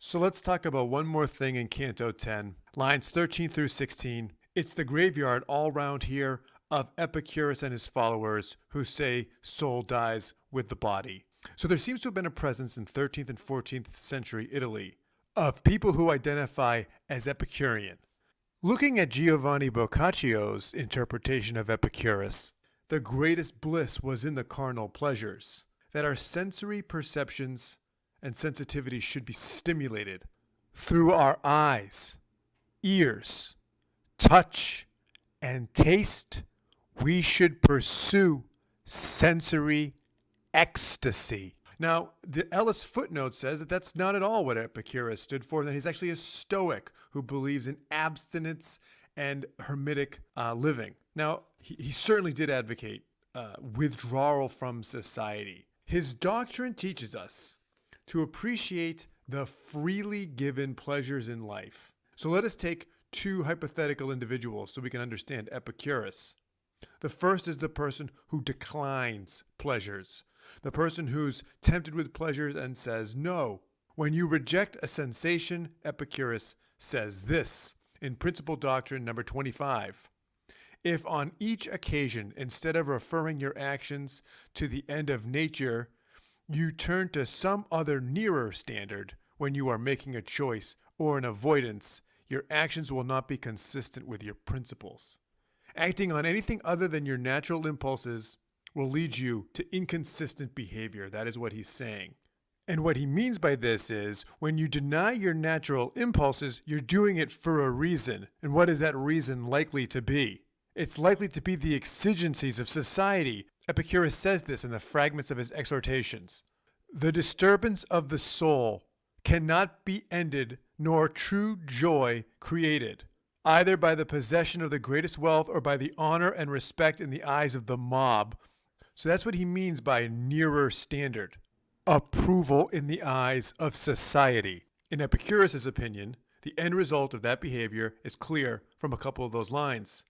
So let's talk about one more thing in Canto 10, lines 13 through 16. It's the graveyard all round here of Epicurus and his followers who say soul dies with the body. So there seems to have been a presence in 13th and 14th century Italy of people who identify as Epicurean. Looking at Giovanni Boccaccio's interpretation of Epicurus, the greatest bliss was in the carnal pleasures, that our sensory perceptions and sensitivity should be stimulated through our eyes, ears, touch, and taste. We should pursue sensory ecstasy. Now, the Ellis footnote says that that's not at all what Epicurus stood for, that he's actually a Stoic who believes in abstinence and hermitic living. Now, he certainly did advocate withdrawal from society. His doctrine teaches us to appreciate the freely given pleasures in life. So let us take two hypothetical individuals so we can understand Epicurus. The first is the person who declines pleasures, the person who's tempted with pleasures and says no. When you reject a sensation, Epicurus says this in Principal Doctrine number 25. If on each occasion, instead of referring your actions to the end of nature, you turn to some other nearer standard when you are making a choice or an avoidance, your actions will not be consistent with your principles. Acting on anything other than your natural impulses will lead you to inconsistent behavior. That is what he's saying. And what he means by this is when you deny your natural impulses, you're doing it for a reason. And what is that reason likely to be? It's likely to be the exigencies of society. Epicurus says this in the fragments of his exhortations. The disturbance of the soul cannot be ended, nor true joy created, either by the possession of the greatest wealth or by the honor and respect in the eyes of the mob. So that's what he means by nearer standard. Approval in the eyes of society. In Epicurus' opinion, the end result of that behavior is clear from a couple of those lines.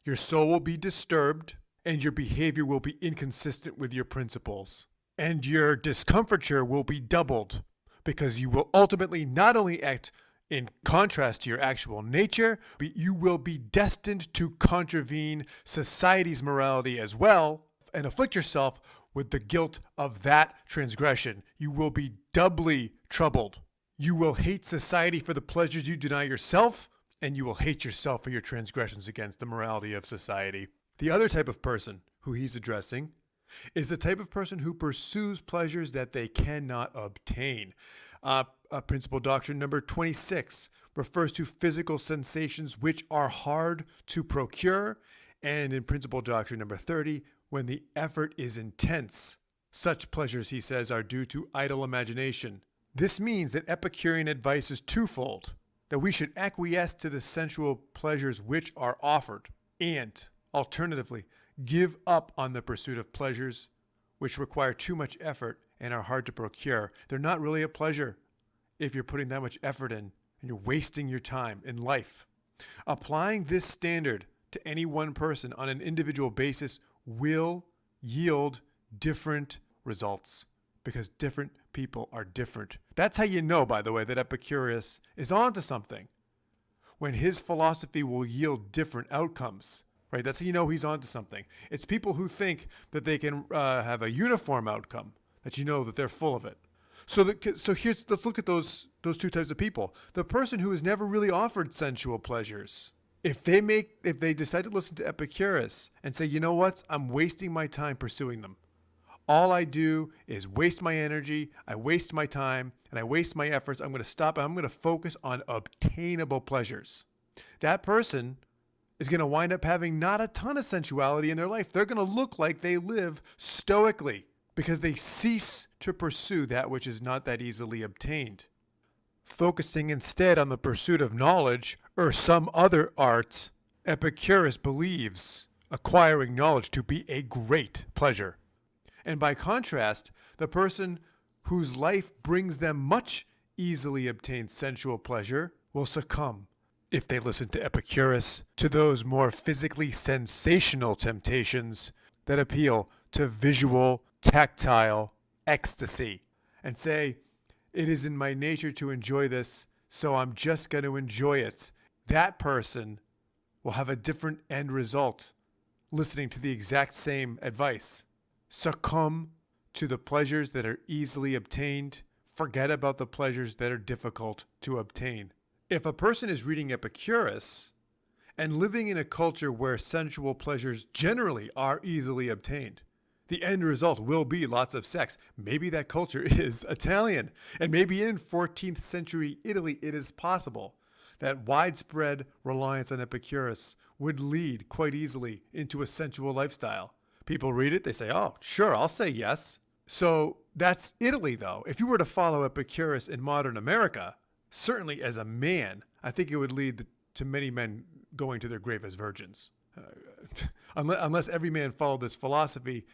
Your soul will be disturbed, and your behavior will be inconsistent with your principles. And your discomfiture will be doubled, because you will ultimately not only act in contrast to your actual nature, but you will be destined to contravene society's morality as well, and afflict yourself with the guilt of that transgression. You will be doubly troubled. You will hate society for the pleasures you deny yourself, and you will hate yourself for your transgressions against the morality of society. The other type of person who he's addressing is the type of person who pursues pleasures that they cannot obtain. Principal Doctrine number 26 refers to physical sensations which are hard to procure, and in Principal Doctrine number 30, when the effort is intense, such pleasures, he says, are due to idle imagination. This means that Epicurean advice is twofold, that we should acquiesce to the sensual pleasures which are offered, and, alternatively, give up on the pursuit of pleasures which require too much effort and are hard to procure. They're not really a pleasure if you're putting that much effort in and you're wasting your time in life. Applying this standard to any one person on an individual basis will yield different results because different people are different. That's how you know, by the way, that Epicurus is onto something. When his philosophy will yield different outcomes, right? That's how you know he's onto something. It's people who think that they can have a uniform outcome, that you know that they're full of it. So let's look at those two types of people. The person who has never really offered sensual pleasures. If they decide to listen to Epicurus and say, you know what, I'm wasting my time pursuing them. All I do is waste my energy, I waste my time, and I waste my efforts. I'm going to stop and I'm going to focus on obtainable pleasures. That person is going to wind up having not a ton of sensuality in their life. They're going to look like they live stoically because they cease to pursue that which is not that easily obtained. Focusing instead on the pursuit of knowledge or some other arts, Epicurus believes acquiring knowledge to be a great pleasure. And by contrast, the person whose life brings them much easily obtained sensual pleasure will succumb, if they listen to Epicurus, to those more physically sensational temptations that appeal to visual, tactile ecstasy and say, It is in my nature to enjoy this, so I'm just going to enjoy it. That person will have a different end result listening to the exact same advice. Succumb to the pleasures that are easily obtained. Forget about the pleasures that are difficult to obtain. If a person is reading Epicurus and living in a culture where sensual pleasures generally are easily obtained, the end result will be lots of sex. Maybe that culture is Italian, and maybe in 14th century Italy it is possible that widespread reliance on Epicurus would lead quite easily into a sensual lifestyle. People read it, they say, oh, sure, I'll say yes. So that's Italy, though. If you were to follow Epicurus in modern America, certainly as a man, I think it would lead to many men going to their grave as virgins. Unless every man followed this philosophy,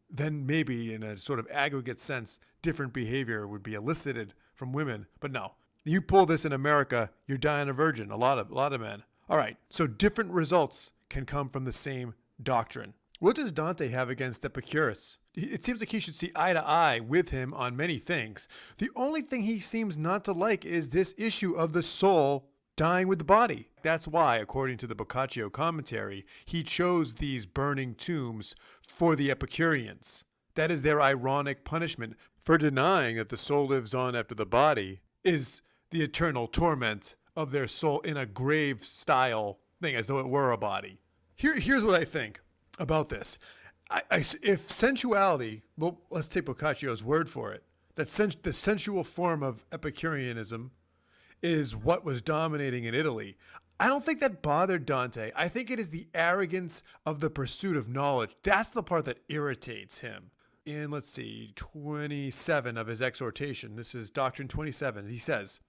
then maybe in a sort of aggregate sense, different behavior would be elicited from women. But no, you pull this in America, you're dying a virgin, a lot of men. All right, so different results can come from the same doctrine. What does Dante have against Epicurus? It seems like he should see eye to eye with him on many things. The only thing he seems not to like is this issue of the soul dying with the body. That's why, according to the Boccaccio commentary, he chose these burning tombs for the Epicureans. That is their ironic punishment for denying that the soul lives on after the body is the eternal torment of their soul in a grave-style thing, as though it were a body. Here's what I think about this. If sensuality, well, let's take Boccaccio's word for it, that the sensual form of Epicureanism is what was dominating in Italy, I don't think that bothered Dante. I think it is the arrogance of the pursuit of knowledge. That's the part that irritates him. In, 27 of his exhortation, this is Doctrine 27, he says,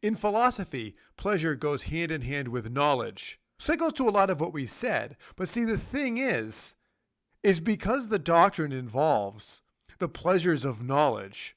in philosophy, pleasure goes hand in hand with knowledge. So that goes to a lot of what we said. But see, the thing is because the doctrine involves the pleasures of knowledge,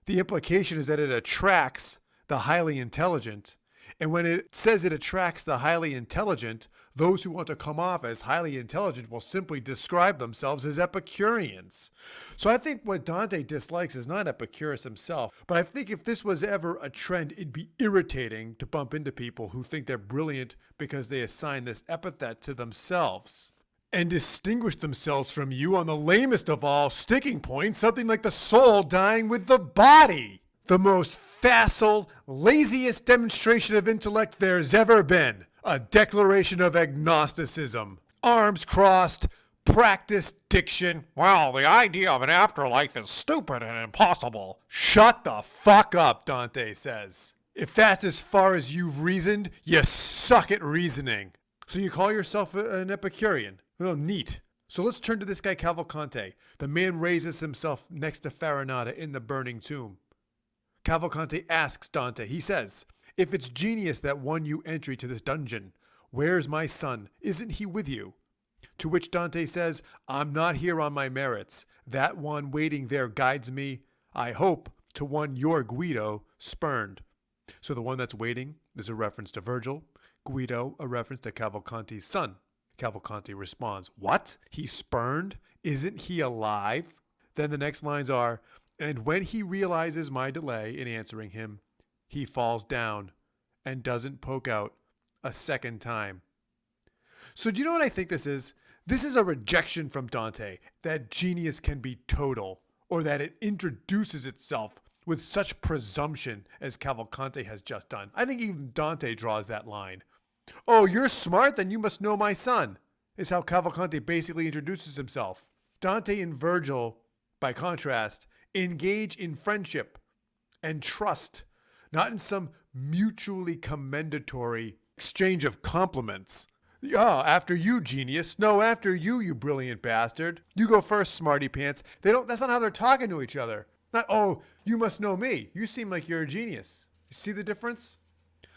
the implication is that it attracts the highly intelligent. And when it says it attracts the highly intelligent, those who want to come off as highly intelligent will simply describe themselves as Epicureans. So I think what Dante dislikes is not Epicurus himself, but I think if this was ever a trend, it'd be irritating to bump into people who think they're brilliant because they assign this epithet to themselves and distinguish themselves from you on the lamest of all sticking points, something like the soul dying with the body. The most facile, laziest demonstration of intellect there's ever been. A declaration of agnosticism. Arms crossed, practiced diction. Well, the idea of an afterlife is stupid and impossible. Shut the fuck up, Dante says. If that's as far as you've reasoned, you suck at reasoning. So you call yourself an Epicurean? Oh, neat. So let's turn to this guy Cavalcanti. The man raises himself next to Farinata in the burning tomb. Cavalcanti asks Dante, he says, if it's genius that won you entry to this dungeon, where's my son? Isn't he with you? To which Dante says, I'm not here on my merits. That one waiting there guides me, I hope, to one your Guido spurned. So the one that's waiting is a reference to Virgil, Guido a reference to Cavalcanti's son. Cavalcanti responds, what? He spurned? Isn't he alive? Then the next lines are, and when he realizes my delay in answering him, he falls down and doesn't poke out a second time. So do you know what I think this is? This is a rejection from Dante that genius can be total, or that it introduces itself with such presumption as Cavalcanti has just done. I think even Dante draws that line. Oh, you're smart? Then you must know my son, is how Cavalcanti basically introduces himself. Dante and Virgil, by contrast, engage in friendship and trust, not in some mutually commendatory exchange of compliments. Yeah, after you, genius. No, after you, you brilliant bastard. You go first, smarty pants. That's not how they're talking to each other. Not, oh, you must know me. You seem like you're a genius. You see the difference?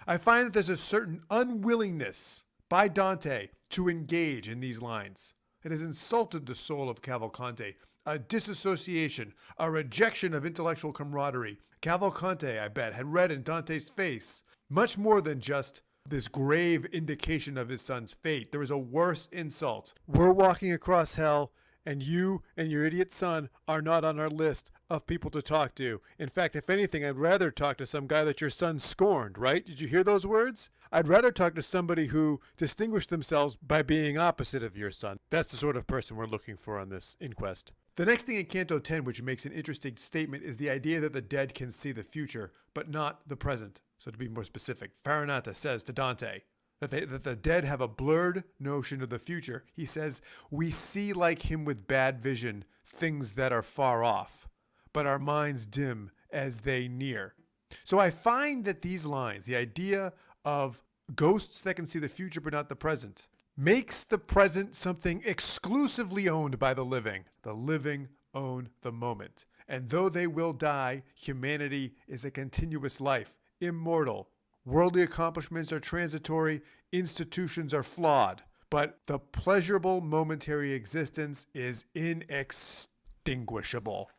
I find that there's a certain unwillingness by Dante to engage in these lines. It has insulted the soul of Cavalcanti. A disassociation, a rejection of intellectual camaraderie. Cavalcanti, I bet, had read in Dante's face much more than just this grave indication of his son's fate. There was a worse insult. We're walking across hell, and you and your idiot son are not on our list of people to talk to. In fact, if anything, I'd rather talk to some guy that your son scorned, right? Did you hear those words? I'd rather talk to somebody who distinguished themselves by being opposite of your son. That's the sort of person we're looking for on this inquest. The next thing in Canto 10, which makes an interesting statement, is the idea that the dead can see the future, but not the present. So to be more specific, Farinata says to Dante that the dead have a blurred notion of the future. He says, we see like him with bad vision things that are far off, but our minds dim as they near. So I find that these lines, the idea of ghosts that can see the future but not the present, makes the present something exclusively owned by the living. The living own the moment. And though they will die, humanity is a continuous life, immortal. Worldly accomplishments are transitory, institutions are flawed, but the pleasurable momentary existence is inextinguishable.